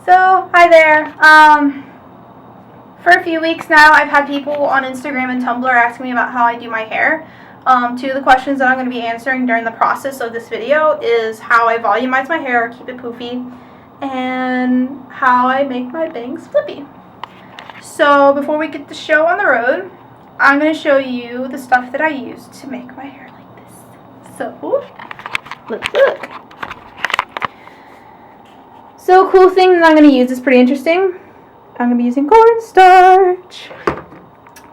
So, hi there. For a few weeks now, I've had people on Instagram and Tumblr asking me about how I do my hair. Two of the questions that I'm going to be answering during the process of this video is how I volumize my hair, keep it poofy, and how I make my bangs flippy. So, before we get the show on the road, I'm going to show you the stuff that I use to make my hair like this. So, let's look. So, cool thing that I'm going to use is pretty interesting. I'm going to be using cornstarch.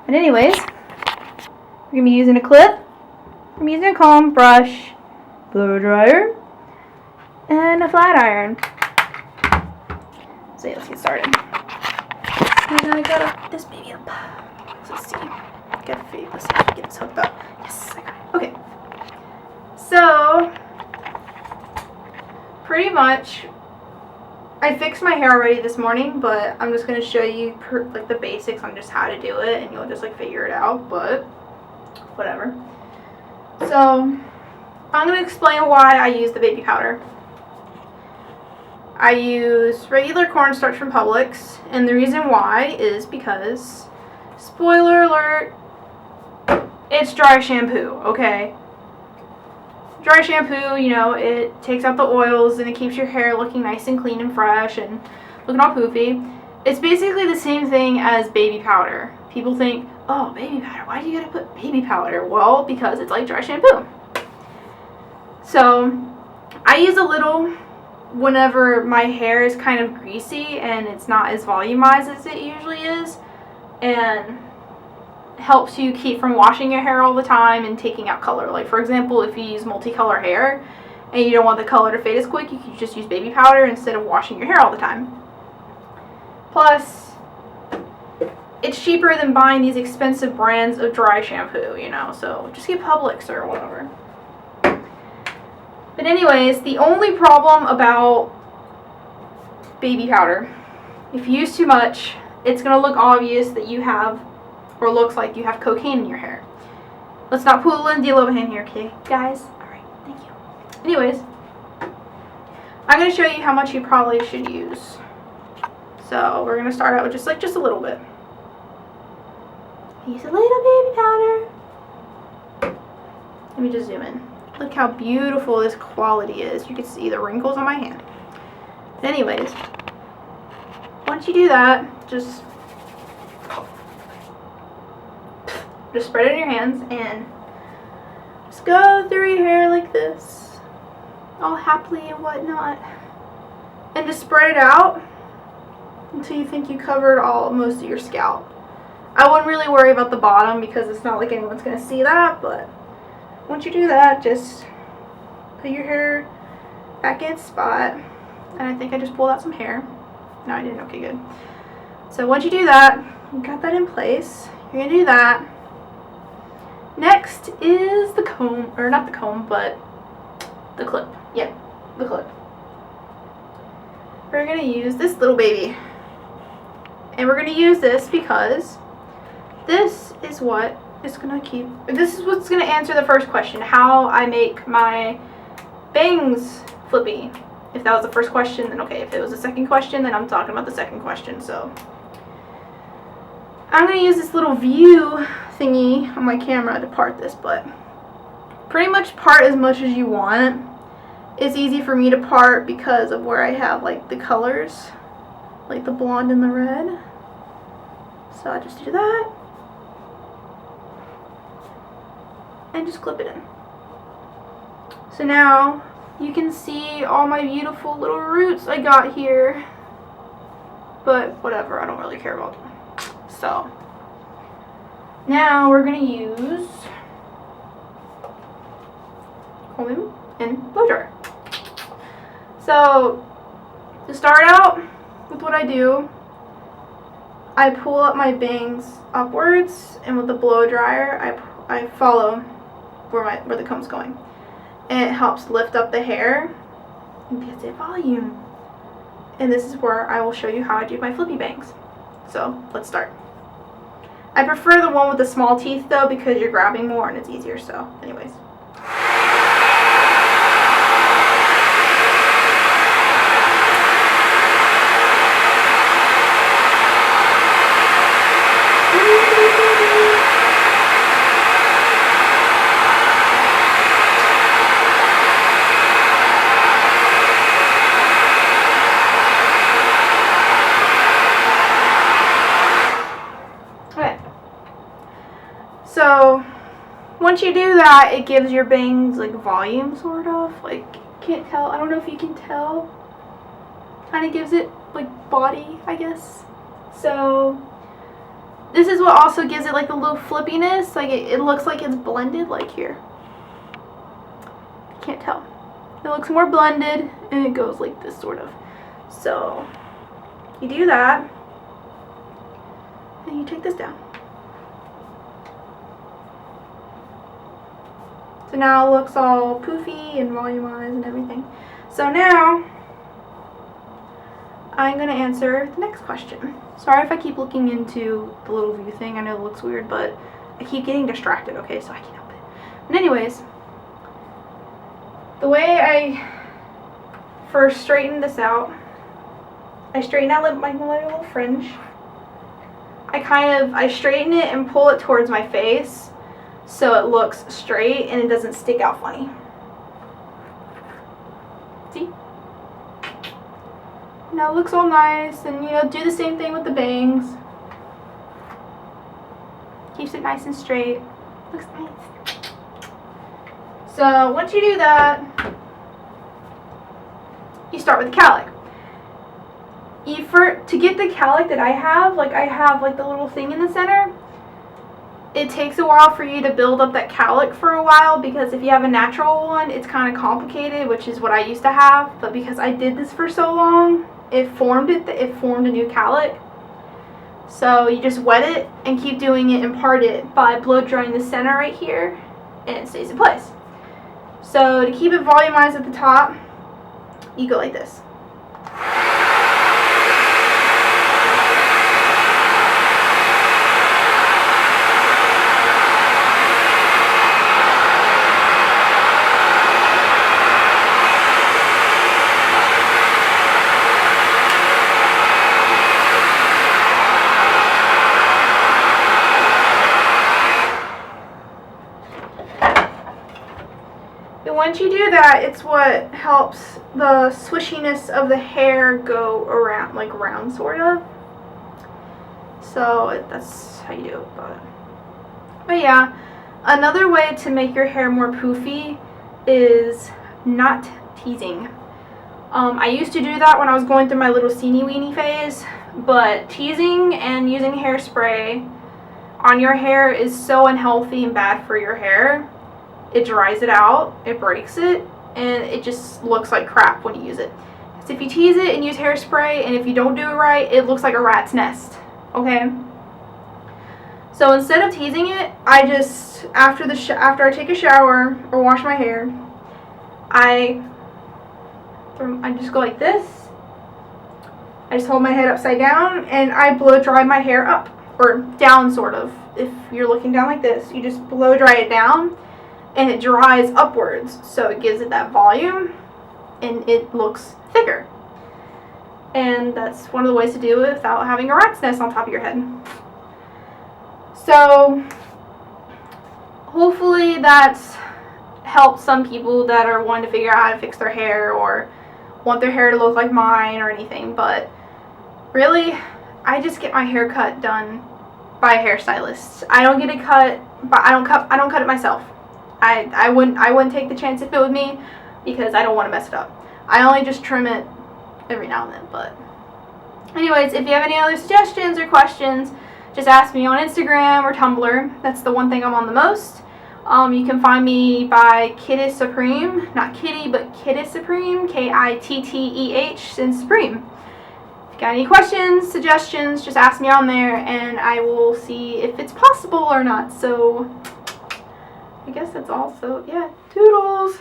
And anyways, we're going to be using a clip, I'm using a comb, brush, blow dryer, and a flat iron. So yeah, let's get started. So now I got this baby up. So let's see. Let's see if I can get this hooked up. Yes, I got it. Okay. So, pretty much, I fixed my hair already this morning, but I'm just going to show you like the basics on just how to do it, and you'll just like figure it out, but whatever. So, I'm going to explain why I use the baby powder. I use regular cornstarch from Publix, and the reason why is because, spoiler alert, it's dry shampoo, okay? Dry shampoo, you know, it takes out the oils and it keeps your hair looking nice and clean and fresh and looking all poofy. It's basically the same thing as baby powder. People think, oh, baby powder, why do you gotta put baby powder? Well, because it's like dry shampoo. So, I use a little whenever my hair is kind of greasy and it's not as volumized as it usually is, and helps you keep from washing your hair all the time and taking out color. Like, for example, if you use multicolor hair and you don't want the color to fade as quick, you can just use baby powder instead of washing your hair all the time. Plus, it's cheaper than buying these expensive brands of dry shampoo, you know, so just get Publix or whatever. But anyways, the only problem about baby powder, if you use too much, it's going to look obvious that you have, or looks like you have cocaine in your hair. Let's not pull Lindsay Lohan here, okay, guys? Alright, thank you. Anyways, I'm going to show you how much you probably should use. So, we're going to start out with just a little bit. Use a little baby powder. Let me just zoom in. Look how beautiful this quality is. You can see the wrinkles on my hand. Anyways, once you do that, just spread it in your hands and just go through your hair like this, all happily and whatnot, and just spread it out until you think you covered most of your scalp. I wouldn't really worry about the bottom because it's not like anyone's going to see that, but once you do that, just put your hair back in its spot, and I think I just pulled out some hair. No, I didn't. Okay, good. So once you do that, you got that in place, you're going to do that. Next is the comb, or not the comb, but the clip. Yeah, the clip. We're going to use this little baby. And we're going to use this because this is what is going to this is what's going to answer the first question, how I make my bangs flippy. If that was the first question, then okay. If it was the second question, then I'm talking about the second question. So, I'm going to use this little view thingy on my camera to part this, but pretty much part as much as you want. It's easy for me to part because of where I have like the colors, like the blonde and the red. So I just do that and just clip it in. So now you can see all my beautiful little roots I got here, but whatever, I don't really care about them. So, now we're going to use comb and blow dryer. So, to start out with what I do, I pull up my bangs upwards, and with the blow dryer, I follow where the comb's going. And it helps lift up the hair and gives it volume. And this is where I will show you how I do my flippy bangs. So, let's start. I prefer the one with the small teeth though because you're grabbing more and it's easier, so anyways. once you do that, it gives your bangs like volume, sort of. Like, can't tell. I don't know if you can tell. Kind of gives it like body, I guess. So this is what also gives it like a little flippiness. Like it looks like it's blended, like here. Can't tell. It looks more blended, and it goes like this, sort of. So you do that, and you take this down. So now it looks all poofy and volumized and everything. So now I'm going to answer the next question. Sorry if I keep looking into the little view thing. I know it looks weird, but I keep getting distracted, okay? So I can't help it. But anyways, the way I first straightened this out, I straighten out my little fringe. I straighten it and pull it towards my face, so it looks straight and it doesn't stick out funny. See? Now it looks all nice, and you know, do the same thing with the bangs. Keeps it nice and straight. Looks nice. So once you do that, you start with the cowlick. To get the cowlick that I have like the little thing in the center, it takes a while for you to build up that cowlick for a while, because if you have a natural one, it's kind of complicated, which is what I used to have. But because I did this for so long, it formed a new cowlick. So you just wet it and keep doing it and part it by blow drying the center right here, and it stays in place. So to keep it volumized at the top, you go like this. And once you do that, it's what helps the swishiness of the hair go around, like round, sort of. So that's how you do it. But yeah, another way to make your hair more poofy is not teasing. I used to do that when I was going through my little teeny weeny phase, but teasing and using hairspray on your hair is so unhealthy and bad for your hair. It dries it out, it breaks it, and it just looks like crap when you use it. So if you tease it and use hairspray, and if you don't do it right, it looks like a rat's nest, okay? So instead of teasing it, I just, after I take a shower or wash my hair, I just go like this. I just hold my head upside down, and I blow dry my hair up, or down, sort of. If you're looking down like this, you just blow dry it down, and it dries upwards, so it gives it that volume and it looks thicker. And that's one of the ways to do it without having a rat's nest on top of your head. So hopefully that's helped some people that are wanting to figure out how to fix their hair or want their hair to look like mine or anything. But really, I just get my hair cut done by a hairstylist. I don't get it cut, but I don't cut it myself. I wouldn't take the chance if it was me, because I don't want to mess it up. I only just trim it every now and then. But anyways, if you have any other suggestions or questions, just ask me on Instagram or Tumblr. That's the one thing I'm on the most. You can find me by kittehsupreme, not kitty, but kittehsupreme, Kitteh, and supreme. If you got any questions, suggestions, just ask me on there, and I will see if it's possible or not. So I guess that's all. So yeah, toodles.